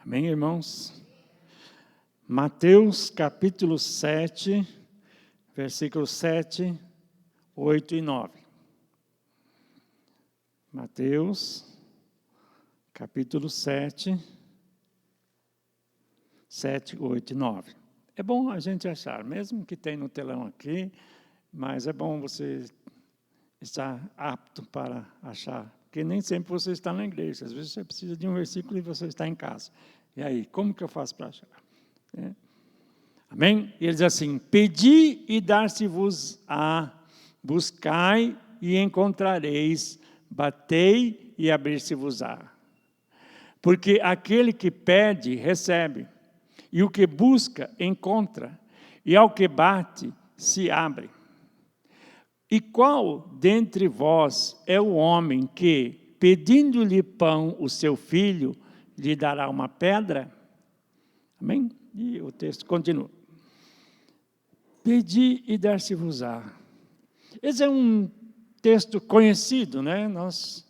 Amém, irmãos? Mateus capítulo 7, versículos 7, 8 e 9. Mateus capítulo 7, 8 e 9. É bom a gente achar, mesmo que tem no telão aqui, mas é bom você estar apto para achar, porque nem sempre você está na igreja, às vezes você precisa de um versículo e você está em casa. E aí, como que eu faço para achar? Amém? E ele diz assim: pedi e dar-se-vos-á, buscai e encontrareis, batei e abrir-se-vos-á. Porque aquele que pede, recebe, e o que busca, encontra, e ao que bate, se abre. E qual dentre vós é o homem que, pedindo-lhe pão o seu filho, lhe dará uma pedra? Amém? E o texto continua. Pedi e dar-se-vos-á. Esse é um texto conhecido, né? Nós,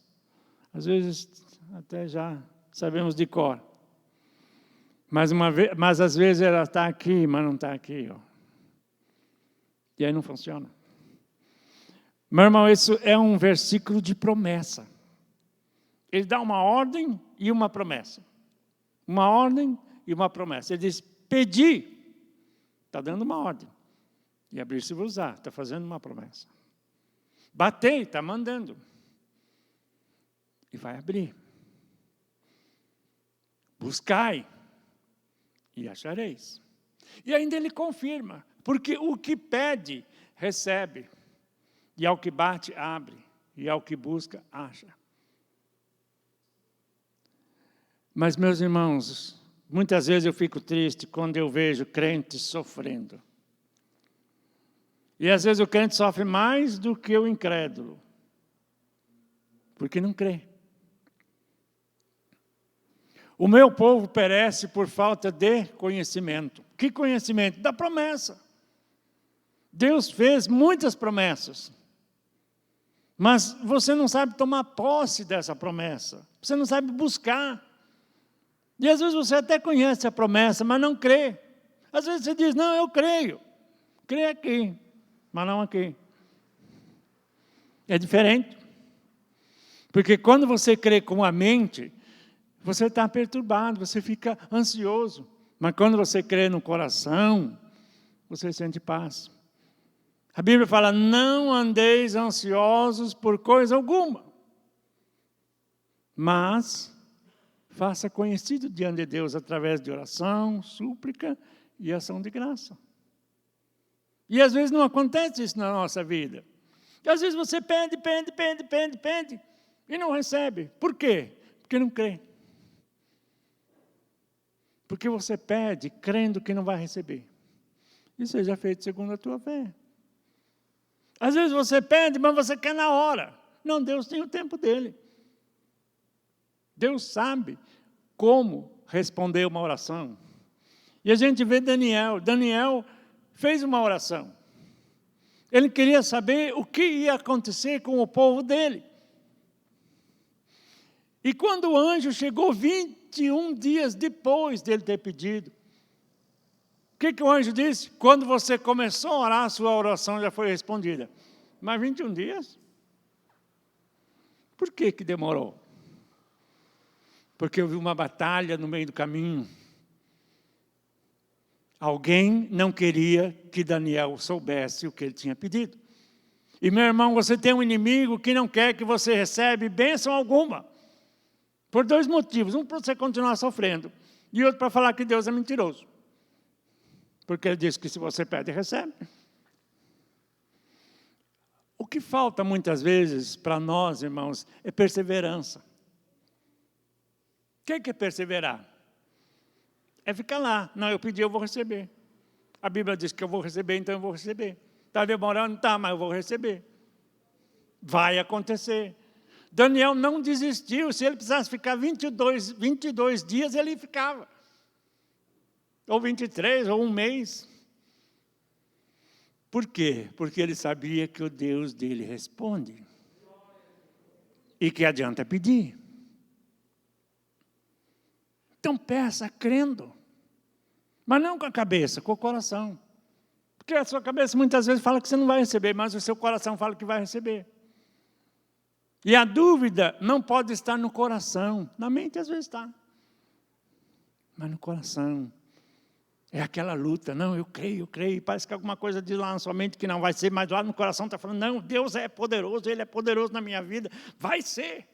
às vezes, até já sabemos de cor. Mas às vezes ela está aqui, mas não está aqui. Ó. E aí não funciona. Meu irmão, isso é um versículo de promessa. Ele dá uma ordem e uma promessa. Uma ordem e uma promessa. Ele diz, pedi. Está dando uma ordem. E abrir-se-vos-á, está fazendo uma promessa. Batei, está mandando. E vai abrir. Buscai, e achareis. E ainda ele confirma, porque o que pede, recebe. E ao que bate, abre. E ao que busca, acha. Mas, meus irmãos, muitas vezes eu fico triste quando eu vejo crentes sofrendo. E às vezes o crente sofre mais do que o incrédulo. Porque não crê. O meu povo perece por falta de conhecimento. Que conhecimento? Da promessa. Deus fez muitas promessas. Mas você não sabe tomar posse dessa promessa. Você não sabe buscar. E às vezes você até conhece a promessa, mas não crê. Às vezes você diz, não, eu creio. Creio aqui, mas não aqui. É diferente. Porque quando você crê com a mente, você está perturbado, você fica ansioso. Mas quando você crê no coração, você sente paz. A Bíblia fala, não andeis ansiosos por coisa alguma. Mas faça conhecido diante de Deus através de oração, súplica e ação de graça. E às vezes não acontece isso na nossa vida. E às vezes você pede e não recebe. Por quê? Porque não crê. Porque você pede crendo que não vai receber. E seja feito segundo a tua fé. Às vezes você pede, mas você quer na hora. Não, Deus tem o tempo dele. Deus sabe como responder uma oração. E a gente vê Daniel. Daniel fez uma oração. Ele queria saber o que ia acontecer com o povo dele. E quando o anjo chegou 21 dias depois dele ter pedido, o que o anjo disse? Quando você começou a orar, a sua oração já foi respondida. Mas 21 dias? Por que demorou? Porque houve uma batalha no meio do caminho. Alguém não queria que Daniel soubesse o que ele tinha pedido. E, meu irmão, você tem um inimigo que não quer que você receba bênção alguma. Por dois motivos. Um, para você continuar sofrendo. E outro, para falar que Deus é mentiroso. Porque ele diz que se você pede, recebe. O que falta muitas vezes para nós, irmãos, é perseverança. O que é perseverar? É ficar lá. Não, eu pedi, eu vou receber. A Bíblia diz que eu vou receber, então eu vou receber. Está demorando? Tá, mas eu vou receber. Vai acontecer. Daniel não desistiu. Se ele precisasse ficar 22 dias, ele ficava. Ou 23, ou um mês. Por quê? Porque ele sabia que o Deus dele responde. E que adianta pedir. Então peça crendo. Mas não com a cabeça, com o coração. Porque a sua cabeça muitas vezes fala que você não vai receber, mas o seu coração fala que vai receber. E a dúvida não pode estar no coração. Na mente às vezes está. Mas no coração. É aquela luta. Não, eu creio. Parece que alguma coisa diz lá na sua mente que não vai ser, mas lá no coração está falando, não, Deus é poderoso, Ele é poderoso na minha vida. Vai ser.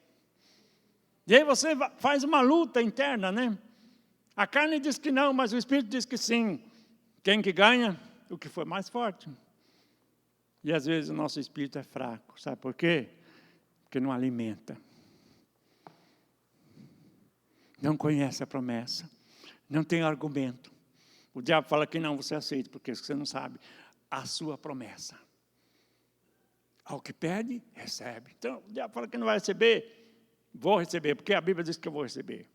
E aí você faz uma luta interna, né? A carne diz que não, mas o Espírito diz que sim. Quem que ganha? O que for mais forte. E às vezes o nosso espírito é fraco. Sabe por quê? Porque não alimenta. Não conhece a promessa. Não tem argumento. O diabo fala que não, você aceita, porque você não sabe a sua promessa. Ao que pede, recebe. Então, o diabo fala que não vai receber, vou receber, porque a Bíblia diz que eu vou receber.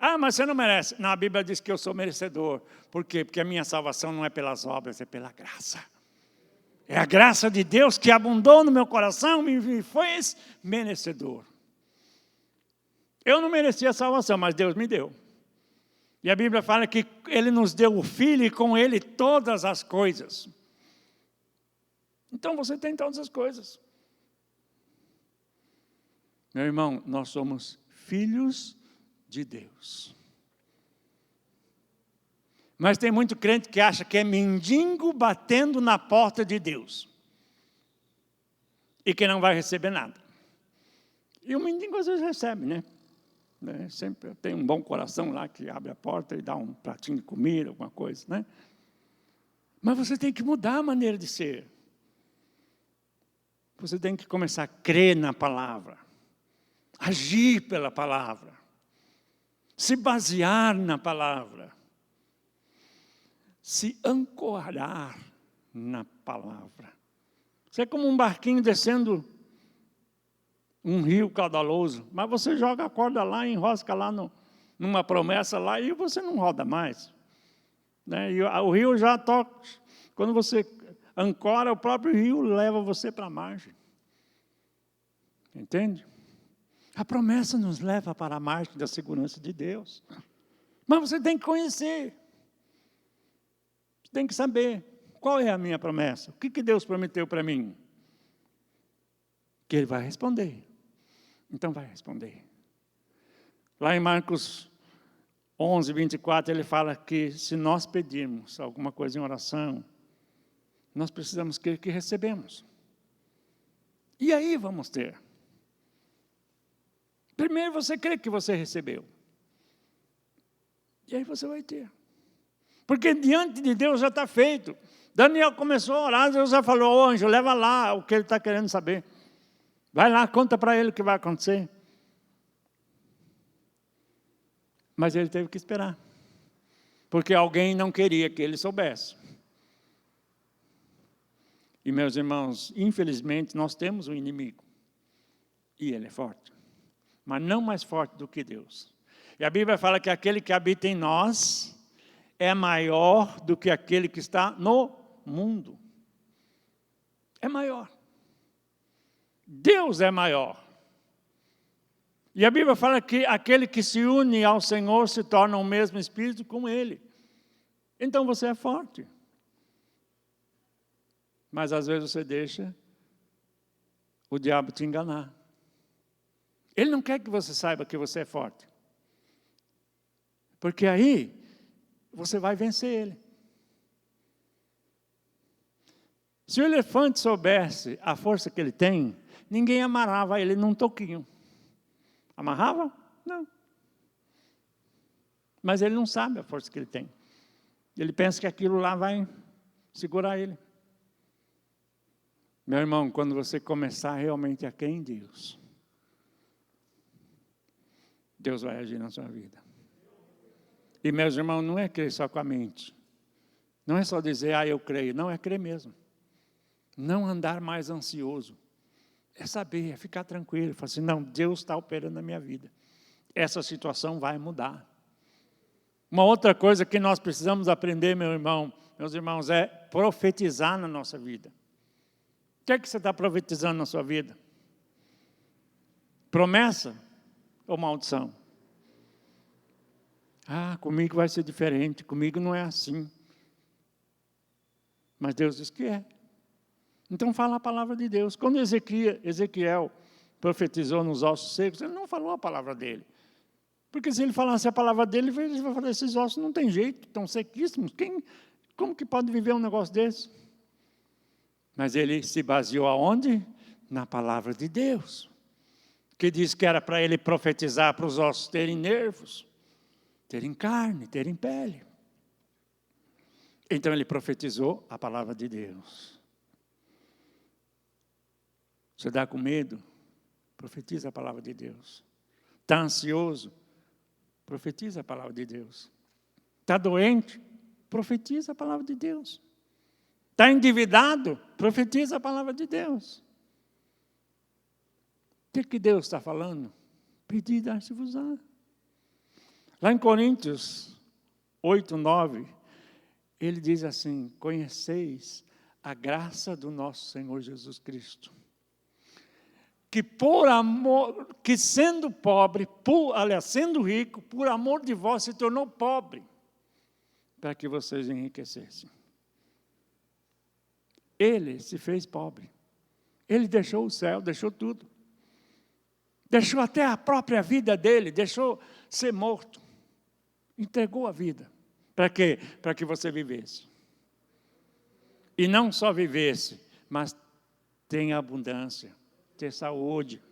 Ah, mas você não merece. Não, a Bíblia diz que eu sou merecedor. Por quê? Porque a minha salvação não é pelas obras, é pela graça. É a graça de Deus que abundou no meu coração, me fez merecedor. Eu não merecia a salvação, mas Deus me deu. E a Bíblia fala que Ele nos deu o Filho e com Ele todas as coisas. Então você tem todas as coisas. Meu irmão, nós somos filhos de Deus. Mas tem muito crente que acha que é mendigo batendo na porta de Deus. E que não vai receber nada. E o mendigo às vezes recebe, né? Sempre tem um bom coração lá que abre a porta e dá um pratinho de comida, alguma coisa, né? Mas você tem que mudar a maneira de ser. Você tem que começar a crer na palavra. Agir pela palavra. Se basear na palavra. Se ancorar na palavra. Você é como um barquinho descendo um rio caudaloso, mas você joga a corda lá, enrosca lá numa promessa lá e você não roda mais. Né? E o rio já toca, quando você ancora, o próprio rio leva você para a margem. Entende? A promessa nos leva para a margem da segurança de Deus. Mas você tem que conhecer. Você tem que saber qual é a minha promessa. O que Deus prometeu para mim? Que Ele vai responder. Então vai responder. Lá em Marcos 11, 24, ele fala que se nós pedirmos alguma coisa em oração, nós precisamos crer que recebemos. E aí vamos ter. Primeiro você crê que você recebeu. E aí você vai ter. Porque diante de Deus já está feito. Daniel começou a orar, Deus já falou, ô anjo, leva lá o que ele está querendo saber. Vai lá, conta para ele o que vai acontecer. Mas ele teve que esperar. Porque alguém não queria que ele soubesse. E meus irmãos, infelizmente nós temos um inimigo. E ele é forte. Mas não mais forte do que Deus. E a Bíblia fala que aquele que habita em nós é maior do que aquele que está no mundo. É maior. Deus é maior. E a Bíblia fala que aquele que se une ao Senhor se torna o mesmo Espírito com Ele. Então você é forte. Mas às vezes você deixa o diabo te enganar. Ele não quer que você saiba que você é forte. Porque aí você vai vencer ele. Se o elefante soubesse a força que ele tem, ninguém amarrava ele num toquinho. Amarrava? Não. Mas ele não sabe a força que ele tem. Ele pensa que aquilo lá vai segurar ele. Meu irmão, quando você começar realmente a crer em Deus, Deus vai agir na sua vida. E meus irmãos, não é crer só com a mente. Não é só dizer, eu creio. Não, é crer mesmo. Não andar mais ansioso. É saber, é ficar tranquilo. Falar assim, não, Deus está operando na minha vida. Essa situação vai mudar. Uma outra coisa que nós precisamos aprender, meus irmãos, é profetizar na nossa vida. O que é que você está profetizando na sua vida? Promessa ou maldição? Ah, comigo vai ser diferente, comigo não é assim. Mas Deus diz que é. Então fala a palavra de Deus. Quando Ezequiel profetizou nos ossos secos, ele não falou a palavra dele. Porque se ele falasse a palavra dele, ele vai falar, esses ossos não tem jeito, estão sequíssimos. Como que pode viver um negócio desse? Mas ele se baseou aonde? Na palavra de Deus. Que diz que era para ele profetizar para os ossos terem nervos, terem carne, terem pele. Então ele profetizou a palavra de Deus. Você está com medo? Profetiza a palavra de Deus. Está ansioso? Profetiza a palavra de Deus. Está doente? Profetiza a palavra de Deus. Está endividado? Profetiza a palavra de Deus. O que Deus está falando? Pedi e dar-se-vos-á. Lá em Coríntios 8, 9, ele diz assim, conheceis a graça do nosso Senhor Jesus Cristo, que por amor, que sendo pobre, sendo rico, por amor de vós se tornou pobre, para que vocês enriquecessem. Ele se fez pobre. Ele deixou o céu, deixou tudo. Deixou até a própria vida dele, deixou ser morto. Entregou a vida. Para quê? Para que você vivesse. E não só vivesse, mas tenha abundância, ter saúde.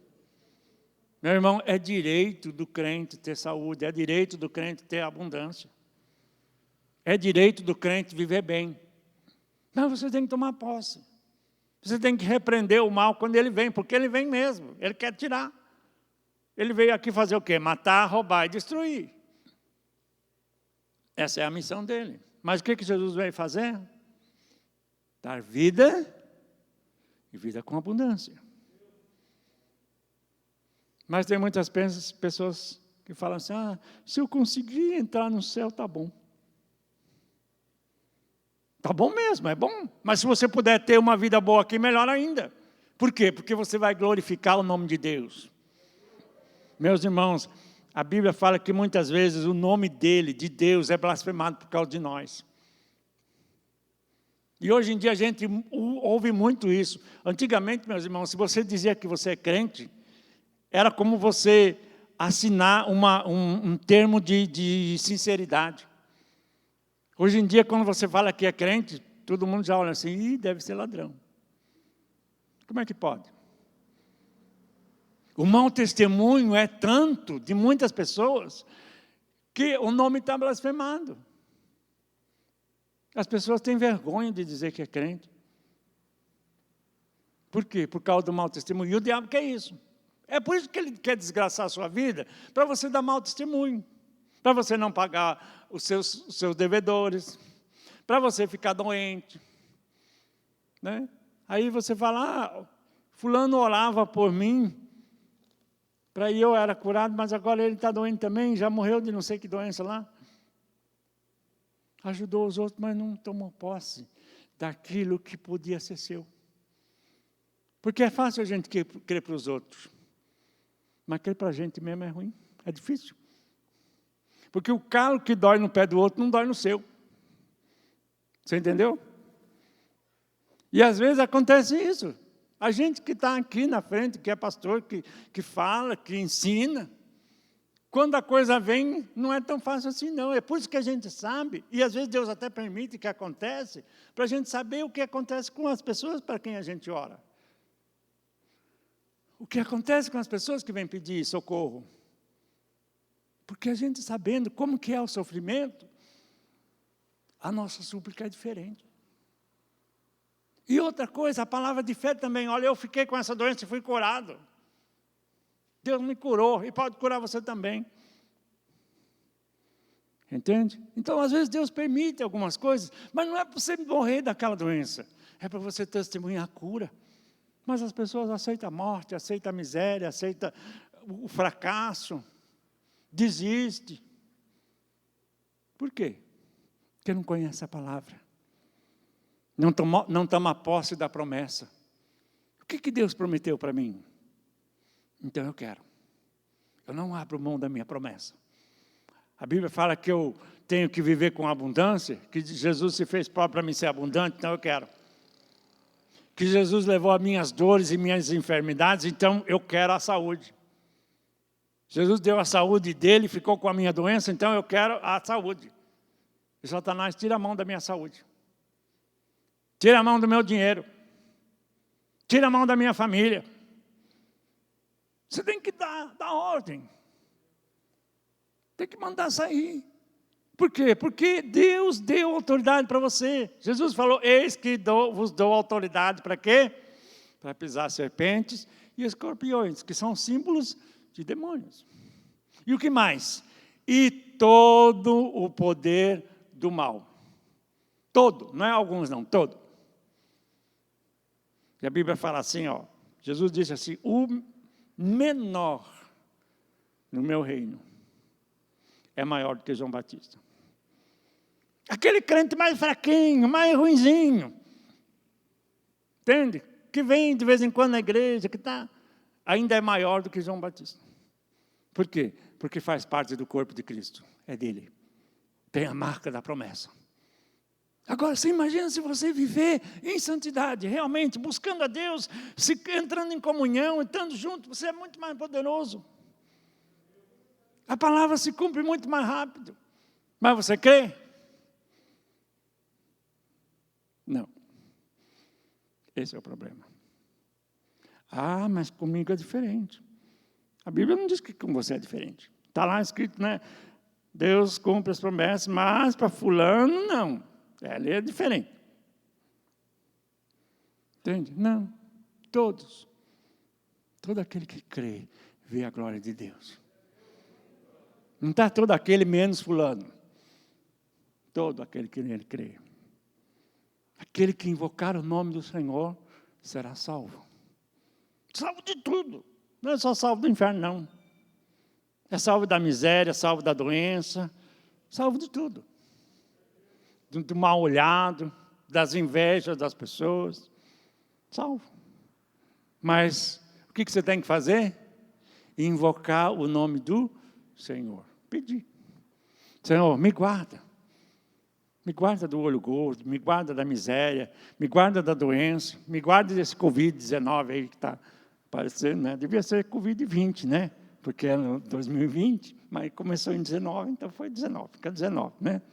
Meu irmão, é direito do crente ter saúde, é direito do crente ter abundância. É direito do crente viver bem. Mas você tem que tomar posse. Você tem que repreender o mal quando ele vem, porque ele vem mesmo, ele quer tirar. Ele veio aqui fazer o quê? Matar, roubar e destruir. Essa é a missão dele. Mas o que Jesus veio fazer? Dar vida e vida com abundância. Mas tem muitas pessoas que falam assim, se eu conseguir entrar no céu, está bom. Está bom mesmo, é bom. Mas se você puder ter uma vida boa aqui, melhor ainda. Por quê? Porque você vai glorificar o nome de Deus. Meus irmãos, a Bíblia fala que muitas vezes o nome dele, de Deus, é blasfemado por causa de nós. E hoje em dia a gente ouve muito isso. Antigamente, meus irmãos, se você dizia que você é crente, era como você assinar um termo de sinceridade. Hoje em dia, quando você fala que é crente, todo mundo já olha assim, deve ser ladrão. Como é que pode? O mau testemunho é tanto de muitas pessoas que o nome está blasfemado. As pessoas têm vergonha de dizer que é crente. Por quê? Por causa do mau testemunho. E o diabo quer isso. É por isso que ele quer desgraçar a sua vida, para você dar mau testemunho, para você não pagar os seus devedores, para você ficar doente. Né? Aí você fala, fulano orava por mim, para eu era curado, mas agora ele está doente também, já morreu de não sei que doença lá. Ajudou os outros, mas não tomou posse daquilo que podia ser seu. Porque é fácil a gente crer para os outros, mas crer para a gente mesmo é ruim, é difícil. Porque o calo que dói no pé do outro não dói no seu. Você entendeu? E às vezes acontece isso. A gente que está aqui na frente, que é pastor, que fala, que ensina, quando a coisa vem, não é tão fácil assim, não. É por isso que a gente sabe, e às vezes Deus até permite que aconteça, para a gente saber o que acontece com as pessoas para quem a gente ora. O que acontece com as pessoas que vêm pedir socorro. Porque a gente sabendo como que é o sofrimento, a nossa súplica é diferente. E outra coisa, a palavra de fé também. Olha, eu fiquei com essa doença e fui curado. Deus me curou e pode curar você também. Entende? Então, às vezes, Deus permite algumas coisas, mas não é para você morrer daquela doença. É para você testemunhar a cura. Mas as pessoas aceitam a morte, aceitam a miséria, aceitam o fracasso, desiste. Por quê? Porque não conhece a palavra. Não toma posse da promessa. O que Deus prometeu para mim? Então eu quero. Eu não abro mão da minha promessa. A Bíblia fala que eu tenho que viver com abundância, que Jesus se fez pobre para mim ser abundante, então eu quero. Que Jesus levou as minhas dores e minhas enfermidades, então eu quero a saúde. Jesus deu a saúde dele, ficou com a minha doença, então eu quero a saúde. E Satanás tira a mão da minha saúde. Tira a mão do meu dinheiro. Tira a mão da minha família. Você tem que dar ordem. Tem que mandar sair. Por quê? Porque Deus deu autoridade para você. Jesus falou, eis que vos dou autoridade para quê? Para pisar serpentes e escorpiões, que são símbolos de demônios. E o que mais? E todo o poder do mal. Todo, não é alguns não, todo. E a Bíblia fala assim, ó, Jesus disse assim, o menor no meu reino é maior do que João Batista. Aquele crente mais fraquinho, mais ruinzinho, entende? Que vem de vez em quando na igreja, que ainda é maior do que João Batista. Por quê? Porque faz parte do corpo de Cristo, é dele. Tem a marca da promessa. Agora, você imagina se você viver em santidade, realmente, buscando a Deus, entrando em comunhão, estando junto, você é muito mais poderoso. A palavra se cumpre muito mais rápido. Mas você crê? Não. Esse é o problema. Ah, mas comigo é diferente. A Bíblia não diz que com você é diferente. Está lá escrito, né? Deus cumpre as promessas, mas para fulano, não. Ela é diferente. Entende? Não. Todos. Todo aquele que crê, vê a glória de Deus. Não está todo aquele menos fulano. Todo aquele que nele crê. Aquele que invocar o nome do Senhor será salvo. Salvo de tudo. Não é só salvo do inferno, não. É salvo da miséria, salvo da doença, salvo de tudo. Do mal olhado, das invejas das pessoas. Salvo. Mas o que você tem que fazer? Invocar o nome do Senhor. Pedir. Senhor, me guarda. Me guarda do olho gordo, me guarda da miséria, me guarda da doença, me guarda desse Covid-19 aí que está aparecendo, né? Devia ser Covid-20, né? Porque é no 2020, mas começou em 19, então foi 19, fica 19, né?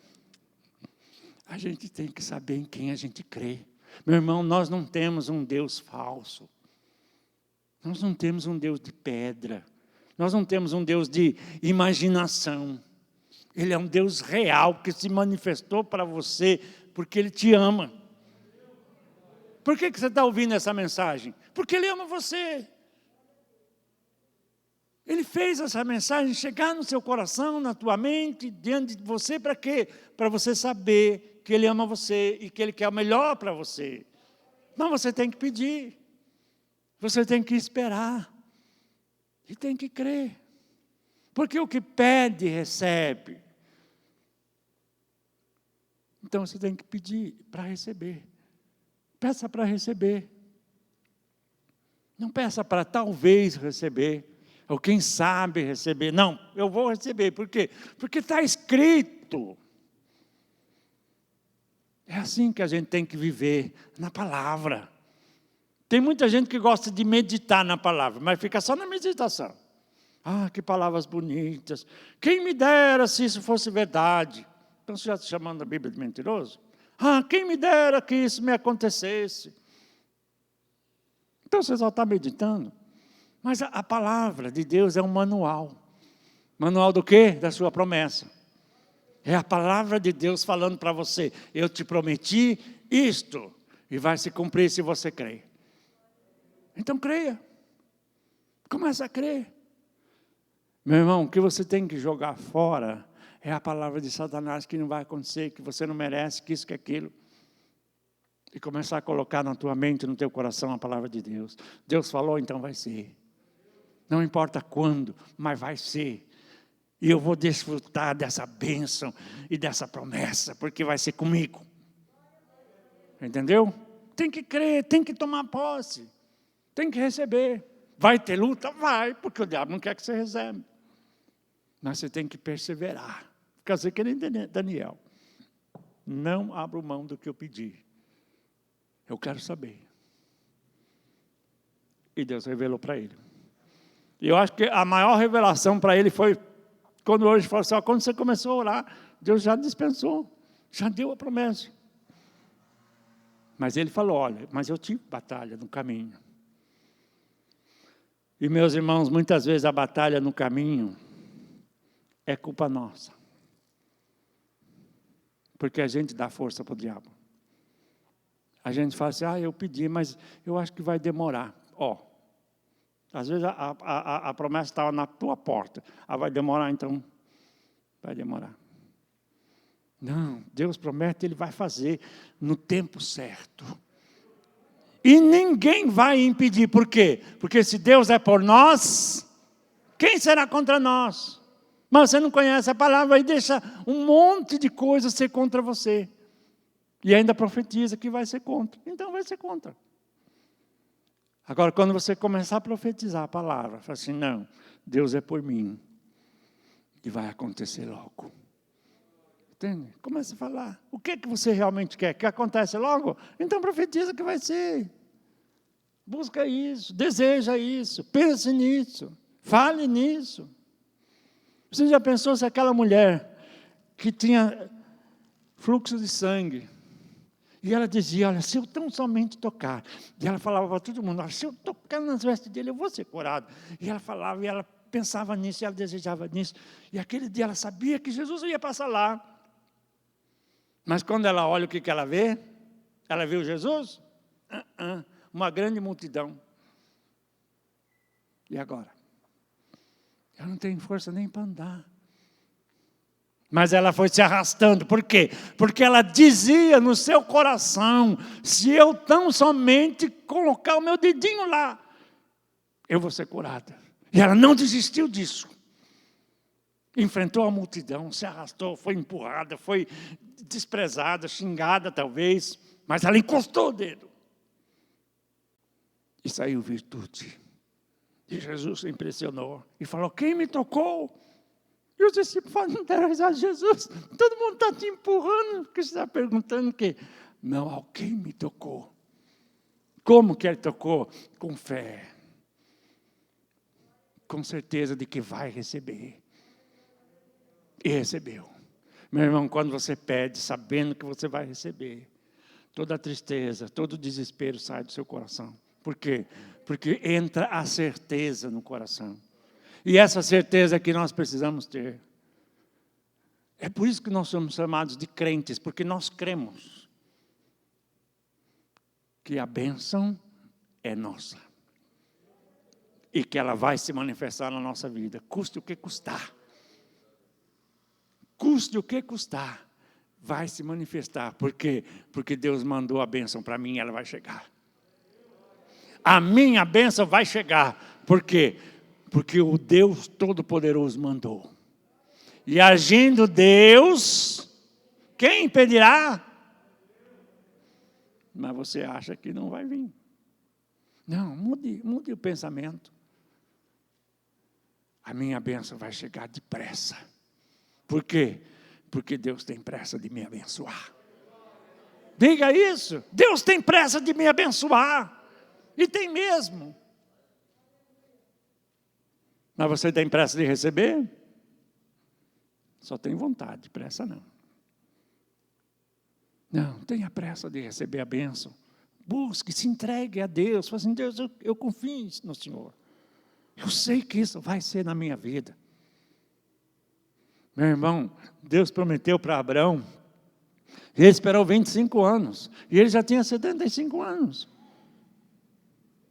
A gente tem que saber em quem a gente crê. Meu irmão, nós não temos um Deus falso. Nós não temos um Deus de pedra. Nós não temos um Deus de imaginação. Ele é um Deus real que se manifestou para você porque Ele te ama. Por que você está ouvindo essa mensagem? Porque Ele ama você. Ele fez essa mensagem chegar no seu coração, na tua mente, diante de você, para quê? Para você saber que Ele ama você e que Ele quer o melhor para você. Mas você tem que pedir. Você tem que esperar. E tem que crer. Porque o que pede, recebe. Então você tem que pedir para receber. Peça para receber. Não peça para talvez receber. Ou quem sabe receber. Não, eu vou receber. Por quê? Porque está escrito. É assim que a gente tem que viver, na palavra. Tem muita gente que gosta de meditar na palavra, mas fica só na meditação. Ah, que palavras bonitas. Quem me dera se isso fosse verdade. Então, você já está chamando a Bíblia de mentiroso? Ah, quem me dera que isso me acontecesse. Então, você só está meditando. Mas a palavra de Deus é um manual. Manual do quê? Da sua promessa. É a palavra de Deus falando para você. Eu te prometi isto. E vai se cumprir se você crer. Então, creia. Comece a crer. Meu irmão, o que você tem que jogar fora é a palavra de Satanás que não vai acontecer, que você não merece, que isso, que aquilo. E começar a colocar na tua mente, no teu coração a palavra de Deus. Deus falou, então vai ser. Não importa quando, mas vai ser. E eu vou desfrutar dessa bênção e dessa promessa, porque vai ser comigo. Entendeu? Tem que crer, tem que tomar posse. Tem que receber. Vai ter luta? Vai, porque o diabo não quer que você receba. Mas você tem que perseverar. quer dizer que nem Daniel. Não abro mão do que eu pedi. Eu quero saber. E Deus revelou para ele. E eu acho que a maior revelação para ele foi quando hoje falou assim, ó, quando você começou a orar, Deus já dispensou, já deu a promessa. Mas ele falou, olha, mas eu tive batalha no caminho. E meus irmãos, muitas vezes a batalha no caminho é culpa nossa. Porque a gente dá força para o diabo. A gente fala assim, eu pedi, mas eu acho que vai demorar. Às vezes a promessa estava na tua porta. Vai demorar, então vai demorar. Não, Deus promete, Ele vai fazer no tempo certo. E ninguém vai impedir. Por quê? Porque se Deus é por nós, quem será contra nós? Mas você não conhece a palavra e deixa um monte de coisas ser contra você. E ainda profetiza que vai ser contra. Então vai ser contra. Agora, quando você começar a profetizar a palavra, fala assim, não, Deus é por mim. E vai acontecer logo. Entende? Começa a falar. O que você realmente quer? Que acontece logo? Então profetiza que vai ser. Busca isso, deseja isso, pense nisso, fale nisso. Você já pensou se aquela mulher que tinha fluxo de sangue, e ela dizia, olha, se eu tão somente tocar, e ela falava para todo mundo, olha, se eu tocar nas vestes dele, eu vou ser curado. E ela falava, e ela pensava nisso, e ela desejava nisso. E aquele dia ela sabia que Jesus ia passar lá. Mas quando ela olha, o que ela vê? Ela viu Jesus? Uma grande multidão. E agora? Eu não tenho força nem para andar. Mas ela foi se arrastando. Por quê? Porque ela dizia no seu coração, se eu tão somente colocar o meu dedinho lá, eu vou ser curada. E ela não desistiu disso. Enfrentou a multidão, se arrastou, foi empurrada, foi desprezada, xingada talvez, mas ela encostou o dedo. E saiu virtude. E Jesus se impressionou e falou, quem me tocou? E os discípulos falaram, não deram risada de Jesus, todo mundo está te empurrando, porque você está perguntando o quê? Não, alguém me tocou. Como que ele tocou? Com fé. Com certeza de que vai receber. E recebeu. Meu irmão, quando você pede, sabendo que você vai receber, toda a tristeza, todo o desespero sai do seu coração. Por quê? Porque entra a certeza no coração. E essa certeza que nós precisamos ter. É por isso que nós somos chamados de crentes, porque nós cremos que a bênção é nossa. E que ela vai se manifestar na nossa vida, custe o que custar. Custe o que custar, vai se manifestar. Por quê? Porque Deus mandou a bênção para mim e ela vai chegar. A minha bênção vai chegar. Por quê? Porque o Deus Todo-Poderoso mandou. E agindo Deus, quem impedirá? Mas você acha que não vai vir. Não, mude o pensamento. A minha bênção vai chegar depressa. Por quê? Porque Deus tem pressa de me abençoar. Diga isso. Deus tem pressa de me abençoar. E tem mesmo. Mas você tem pressa de receber? Só tem vontade, pressa não. Não, tenha pressa de receber a bênção. Busque, se entregue a Deus. Fale assim, Deus, eu confio no Senhor. Eu sei que isso vai ser na minha vida. Meu irmão, Deus prometeu para Abraão, ele esperou 25 anos, e ele já tinha 75 anos.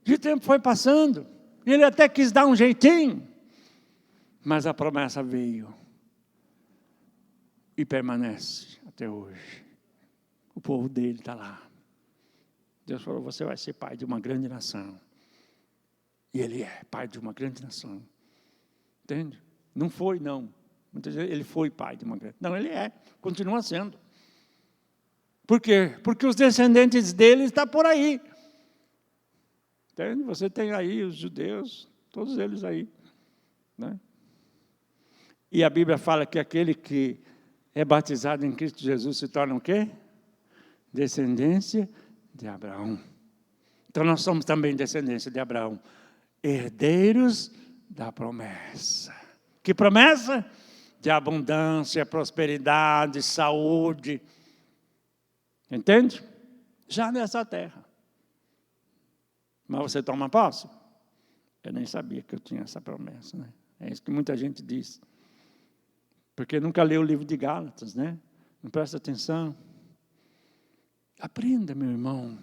E o tempo foi passando, e ele até quis dar um jeitinho, mas a promessa veio, e permanece até hoje. O povo dele está lá. Deus falou, você vai ser pai de uma grande nação. E ele é pai de uma grande nação. Entende? Não foi, não. Muitas vezes ele foi pai de uma grande... Não, ele é, continua sendo. Por quê? Porque os descendentes dele estão por aí. Entende? Você tem aí os judeus, todos eles aí. Né? E a Bíblia fala que aquele que é batizado em Cristo Jesus, se torna o quê? Descendência de Abraão. Então nós somos também descendência de Abraão, herdeiros da promessa. Que promessa? De abundância, prosperidade, saúde. Entende? Já nessa terra. Mas você toma posse? Eu nem sabia que eu tinha essa promessa, né? É isso que muita gente diz. Porque nunca leu o livro de Gálatas, né? Não presta atenção. Aprenda, meu irmão,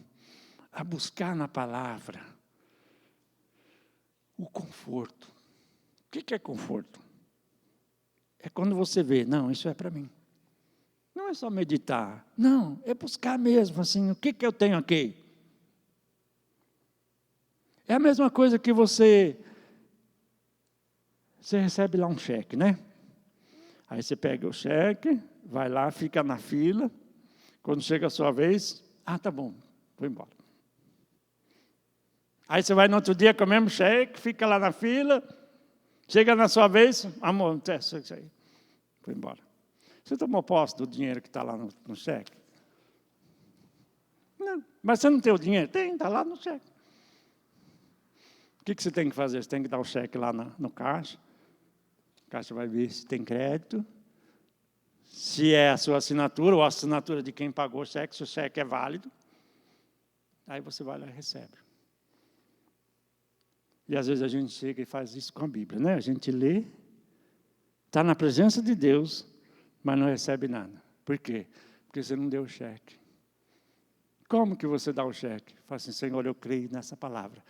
a buscar na palavra o conforto. O que é conforto? É quando você vê, não, isso é para mim. Não é só meditar. Não, é buscar mesmo, assim, o que eu tenho aqui? É a mesma coisa que você recebe lá um cheque, né? Aí você pega o cheque, vai lá, fica na fila. Quando chega a sua vez, tá bom, vou embora. Aí você vai no outro dia com o mesmo cheque, fica lá na fila, chega na sua vez, amor, isso aí, vou embora. Você tomou posse do dinheiro que está lá no cheque? Não, mas você não tem o dinheiro? Tem, está lá no cheque. O que você tem que fazer? Você tem que dar o cheque lá no caixa. O caixa vai ver se tem crédito, se é a sua assinatura ou a assinatura de quem pagou o cheque, se o cheque é válido. Aí você vai lá e recebe. E às vezes a gente chega e faz isso com a Bíblia, né? A gente lê, está na presença de Deus, mas não recebe nada. Por quê? Porque você não deu o cheque. Como que você dá o cheque? Fala assim, Senhor, eu creio nessa palavra.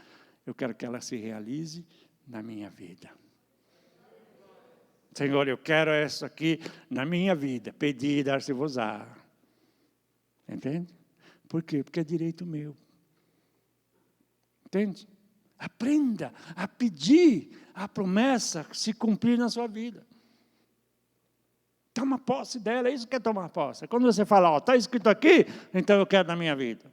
Eu quero que ela se realize na minha vida. Senhor, eu quero isso aqui na minha vida. Pedir e dar-se-vos-á. Entende? Por quê? Porque é direito meu. Entende? Aprenda a pedir a promessa se cumprir na sua vida. Toma posse dela, é isso que é tomar posse. Quando você fala, está escrito aqui, então eu quero na minha vida.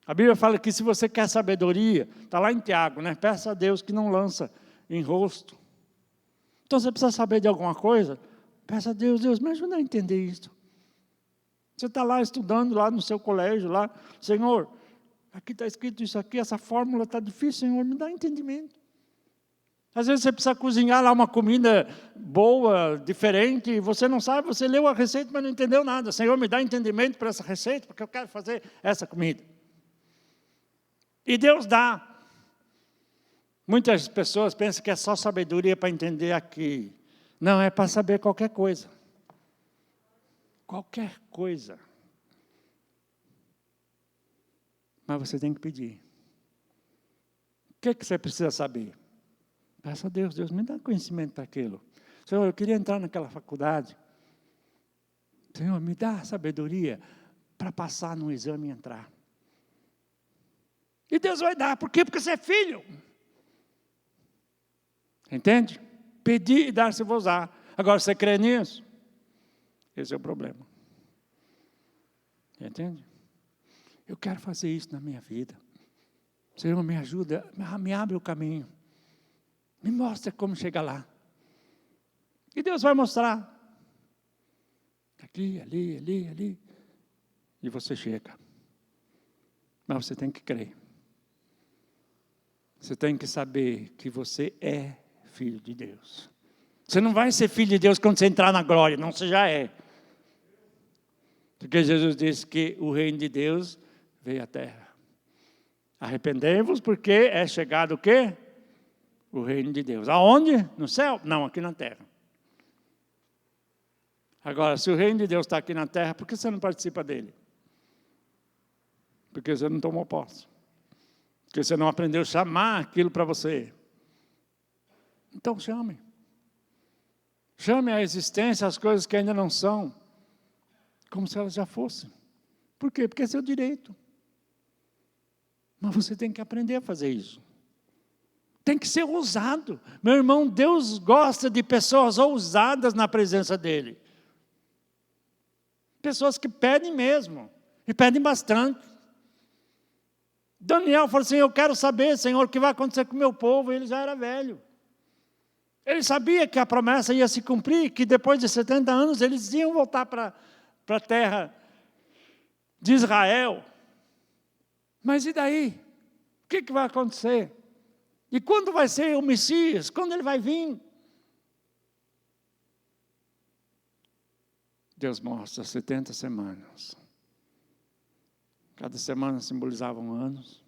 A Bíblia fala que se você quer sabedoria, está lá em Tiago, né? Peça a Deus que não lança em rosto. Então você precisa saber de alguma coisa, peça a Deus, Deus, me ajuda a entender isso. Você está lá estudando, lá no seu colégio, lá, Senhor, aqui está escrito isso aqui, essa fórmula está difícil, Senhor, me dá entendimento. Às vezes você precisa cozinhar lá uma comida boa, diferente, e você não sabe, você leu a receita, mas não entendeu nada. Senhor, me dá entendimento para essa receita, porque eu quero fazer essa comida. E Deus dá. Muitas pessoas pensam que é só sabedoria para entender aqui. Não, é para saber qualquer coisa. Qualquer coisa. Mas você tem que pedir. O que você precisa saber? Peça a Deus, Deus me dá conhecimento para aquilo. Senhor, eu queria entrar naquela faculdade. Senhor, me dá sabedoria para passar no exame e entrar. E Deus vai dar, por quê? Porque você é filho. Entende? Pedir e dar-se-vos-á. Agora, você crê nisso? Esse é o problema. Entende? Eu quero fazer isso na minha vida. Senhor, me ajuda, me abre o caminho. Me mostra como chegar lá. E Deus vai mostrar. Aqui, ali. E você chega. Mas você tem que crer. Você tem que saber que você é filho de Deus. Você não vai ser filho de Deus quando você entrar na glória, não, você já é. Porque Jesus disse que o reino de Deus veio à terra. Arrependei-vos porque é chegado o quê? O reino de Deus. Aonde? No céu? Não, aqui na terra. Agora, se o reino de Deus está aqui na terra, por que você não participa dele? Porque você não tomou posse. Porque você não aprendeu a chamar aquilo para você. Então chame. Chame à existência as coisas que ainda não são, como se elas já fossem. Por quê? Porque é seu direito. Mas você tem que aprender a fazer isso. Tem que ser ousado. Meu irmão, Deus gosta de pessoas ousadas na presença dEle. Pessoas que pedem mesmo. E pedem bastante. Daniel falou assim, eu quero saber, Senhor, o que vai acontecer com o meu povo. Ele já era velho. Ele sabia que a promessa ia se cumprir, que depois de 70 anos eles iam voltar para a terra de Israel. Mas e daí? O que vai acontecer? E quando vai ser o Messias? Quando ele vai vir? Deus mostra 70 semanas. Cada semana simbolizavam anos.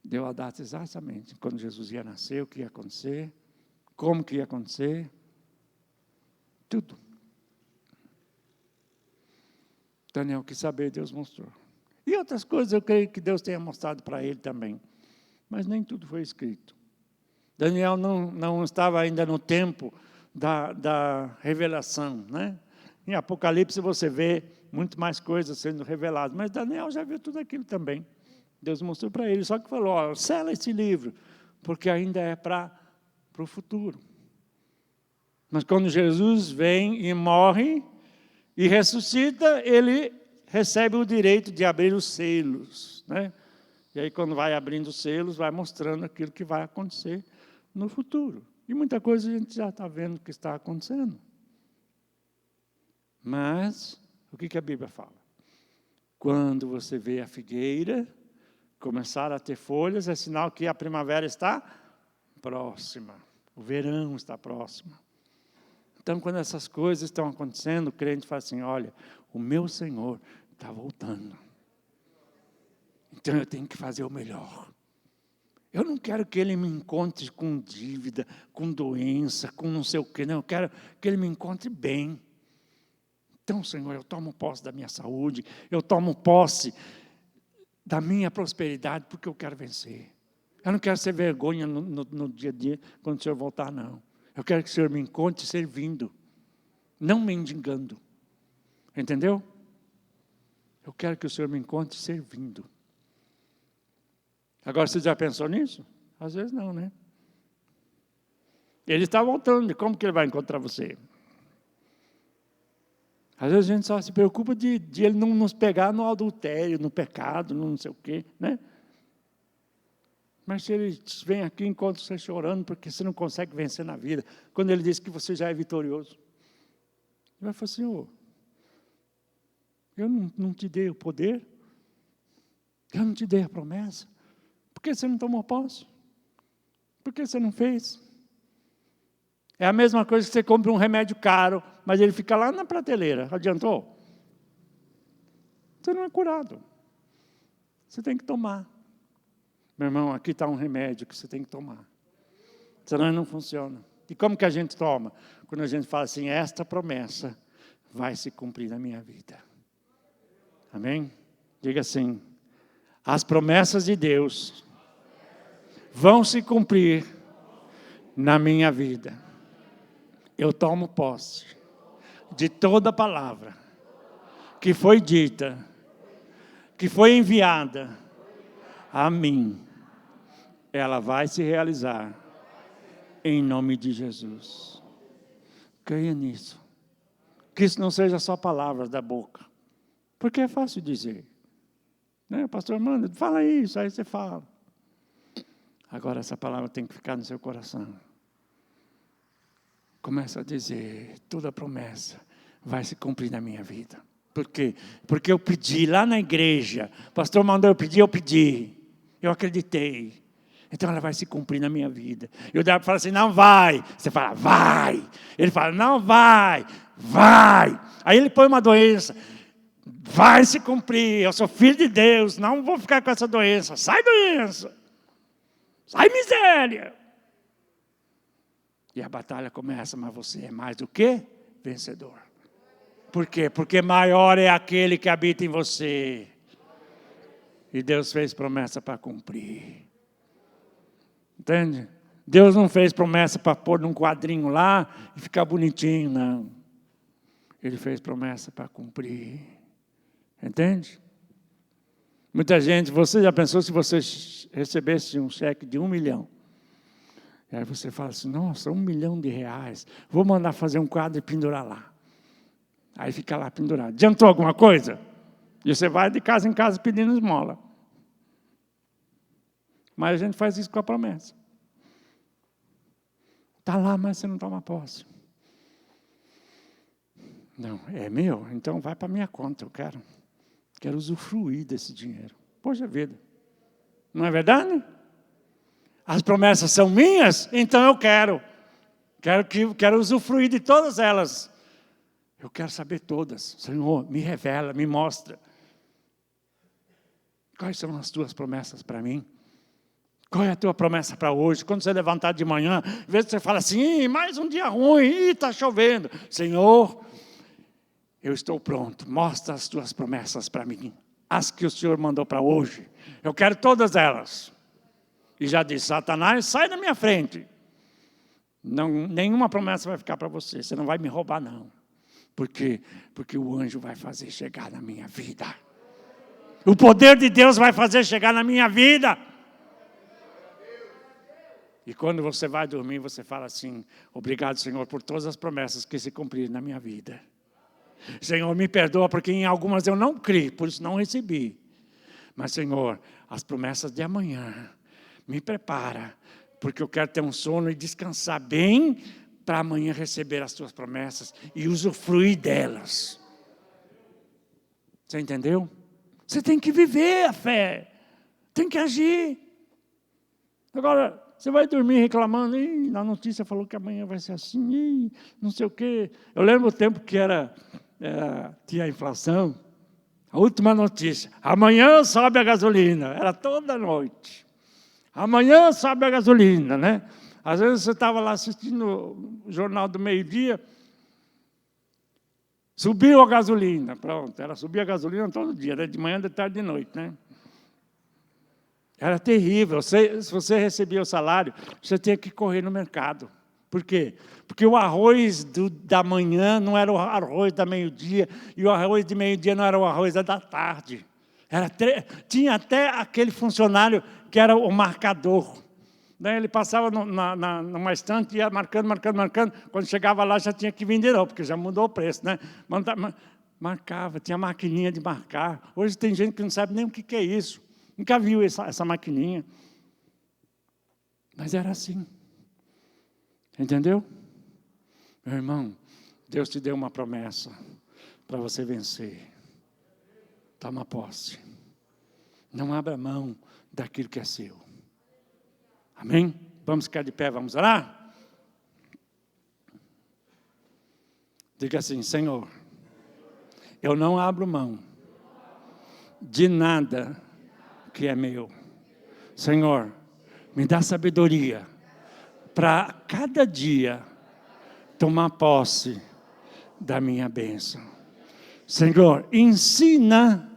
Deu a data exatamente, quando Jesus ia nascer, o que ia acontecer, como que ia acontecer, tudo. Daniel quis saber, Deus mostrou. E outras coisas eu creio que Deus tenha mostrado para ele também. Mas nem tudo foi escrito. Daniel não estava ainda no tempo da revelação, né? Em Apocalipse você vê muito mais coisas sendo reveladas, mas Daniel já viu tudo aquilo também. Deus mostrou para ele, só que falou, ó, sela esse livro, porque ainda é para o futuro. Mas quando Jesus vem e morre e ressuscita, ele recebe o direito de abrir os selos, né? E aí quando vai abrindo os selos, vai mostrando aquilo que vai acontecer no futuro. E muita coisa a gente já está vendo que está acontecendo. Mas, o que a Bíblia fala? Quando você vê a figueira começar a ter folhas, é sinal que a primavera está próxima. O verão está próximo. Então, quando essas coisas estão acontecendo, o crente fala assim, olha, o meu Senhor está voltando. Então, eu tenho que fazer o melhor. Eu não quero que Ele me encontre com dívida, com doença, com não sei o quê. Não, eu quero que Ele me encontre bem. Então, Senhor, eu tomo posse da minha saúde, eu tomo posse da minha prosperidade, porque eu quero vencer. Eu não quero ser vergonha no dia a dia, quando o Senhor voltar, não. Eu quero que o Senhor me encontre servindo, não mendigando. Entendeu? Eu quero que o Senhor me encontre servindo. Agora, você já pensou nisso? Às vezes não, né? Ele está voltando, como que ele vai encontrar você? Às vezes a gente só se preocupa de ele não nos pegar no adultério, no pecado, no não sei o quê, né? Mas se ele vem aqui, encontra você chorando, porque você não consegue vencer na vida, quando ele diz que você já é vitorioso, ele vai falar assim, oh, eu não te dei o poder, eu não te dei a promessa, por que você não tomou posse? Por que você não fez? É a mesma coisa que você compra um remédio caro, mas ele fica lá na prateleira. Adiantou? Você não é curado. Você tem que tomar. Meu irmão, aqui está um remédio que você tem que tomar. Senão não funciona. E como que a gente toma? Quando a gente fala assim, esta promessa vai se cumprir na minha vida. Amém? Diga assim, as promessas de Deus vão se cumprir na minha vida. Eu tomo posse de toda palavra que foi dita, que foi enviada a mim. Ela vai se realizar em nome de Jesus. Creia nisso. Que isso não seja só palavras da boca. Porque é fácil dizer. Né? O pastor manda, fala isso, aí você fala. Agora essa palavra tem que ficar no seu coração. Começa a dizer, toda promessa vai se cumprir na minha vida. Por quê? Porque eu pedi lá na igreja, o pastor mandou eu pedi, eu acreditei. Então ela vai se cumprir na minha vida. E o diabo fala assim, não vai. Você fala, vai. Ele fala, não vai, vai. Aí ele põe uma doença, vai se cumprir, eu sou filho de Deus, não vou ficar com essa doença. Sai doença, sai miséria. E a batalha começa, mas você é mais do que vencedor. Por quê? Porque maior é aquele que habita em você. E Deus fez promessa para cumprir. Entende? Deus não fez promessa para pôr num quadrinho lá e ficar bonitinho, não. Ele fez promessa para cumprir. Entende? Muita gente, você já pensou se você recebesse um cheque de 1 milhão? E aí você fala assim, nossa, 1 milhão de reais, vou mandar fazer um quadro e pendurar lá. Aí fica lá pendurado. Adiantou alguma coisa? E você vai de casa em casa pedindo esmola. Mas a gente faz isso com a promessa. Está lá, mas você não toma posse. Não, é meu, então vai para a minha conta, eu quero usufruir desse dinheiro. Poxa vida, não é verdade? As promessas são minhas, então eu quero usufruir de todas elas. Eu quero saber todas. Senhor, me revela, me mostra. Quais são as tuas promessas para mim? Qual é a tua promessa para hoje? Quando você levantar de manhã, às vezes você fala assim, mais um dia ruim, está chovendo. Senhor, eu estou pronto, mostra as tuas promessas para mim. As que o Senhor mandou para hoje. Eu quero todas elas. E já disse, Satanás, sai da minha frente. Não, nenhuma promessa vai ficar para você. Você não vai me roubar, não. Por quê? Porque o anjo vai fazer chegar na minha vida. O poder de Deus vai fazer chegar na minha vida. E quando você vai dormir, você fala assim, obrigado, Senhor, por todas as promessas que se cumpriram na minha vida. Senhor, me perdoa, porque em algumas eu não criei, por isso não recebi. Mas, Senhor, as promessas de amanhã, me prepara, porque eu quero ter um sono e descansar bem, para amanhã receber as tuas promessas e usufruir delas. Você entendeu? Você tem que viver a fé, tem que agir. Agora, você vai dormir reclamando, na notícia falou que amanhã vai ser assim, não sei o quê. Eu lembro o tempo que tinha a inflação, a última notícia, amanhã sobe a gasolina, era toda noite. Amanhã sobe a gasolina, né? Às vezes você estava lá assistindo o Jornal do Meio-Dia, subiu a gasolina, pronto, era subir a gasolina todo dia, né? De manhã, de tarde, de noite, né? Era terrível. Se você recebia o salário, você tinha que correr no mercado. Por quê? Porque o arroz da manhã não era o arroz da meio-dia, e o arroz de meio-dia não era o arroz da tarde. Tinha até aquele funcionário que era o marcador. Daí ele passava numa estante, ia marcando. Quando chegava lá, já tinha que vender, porque já mudou o preço, né? Marcava, tinha maquininha de marcar. Hoje tem gente que não sabe nem o que é isso. Nunca viu essa maquininha. Mas era assim. Entendeu? Meu irmão, Deus te deu uma promessa para você vencer. Toma posse. Não abra mão daquilo que é seu. Amém? Vamos ficar de pé, vamos orar? Diga assim, Senhor, eu não abro mão de nada que é meu. Senhor, me dá sabedoria para cada dia tomar posse da minha bênção. Senhor, ensina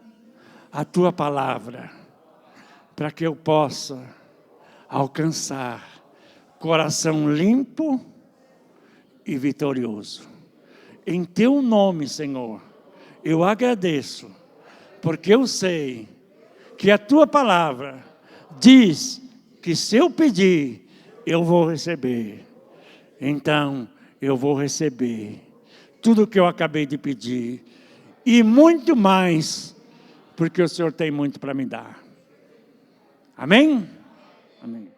a tua palavra para que eu possa alcançar coração limpo e vitorioso. Em teu nome, Senhor, eu agradeço, porque eu sei que a tua palavra diz que se eu pedir, eu vou receber. Então, eu vou receber tudo o que eu acabei de pedir e muito mais, porque o Senhor tem muito para me dar. Amém? Amém.